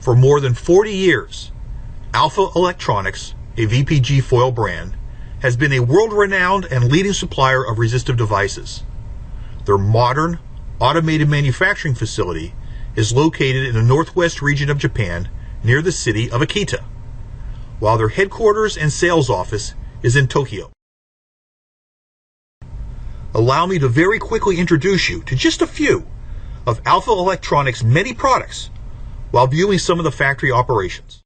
For more than 40 years, Alpha Electronics, a VPG Foil brand, has been a world-renowned and leading supplier of resistive devices. Their modern, automated manufacturing facility is located in the northwest region of Japan near the city of Akita, while their headquarters and sales office is in Tokyo. Allow me to very quickly introduce you to just a few of Alpha Electronics' many products while viewing some of the factory operations.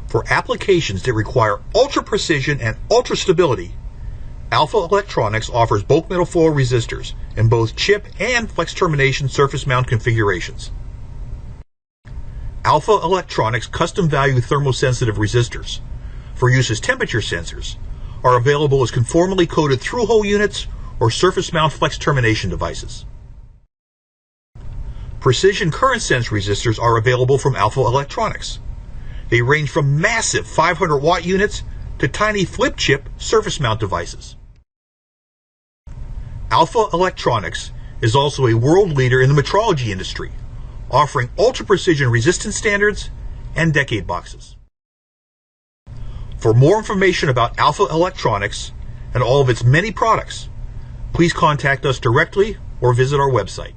For applications that require ultra-precision and ultra-stability, Alpha Electronics offers bulk metal foil resistors in both chip and flex termination surface mount configurations. Alpha Electronics custom value thermosensitive resistors for use as temperature sensors are available as conformally coated through-hole units or surface mount flex termination devices. Precision current sense resistors are available from Alpha Electronics. They range from massive 500 watt units to tiny flip chip surface mount devices. Alpha Electronics is also a world leader in the metrology industry, offering ultra-precision resistance standards and decade boxes. For more information about Alpha Electronics and all of its many products, please contact us directly or visit our website.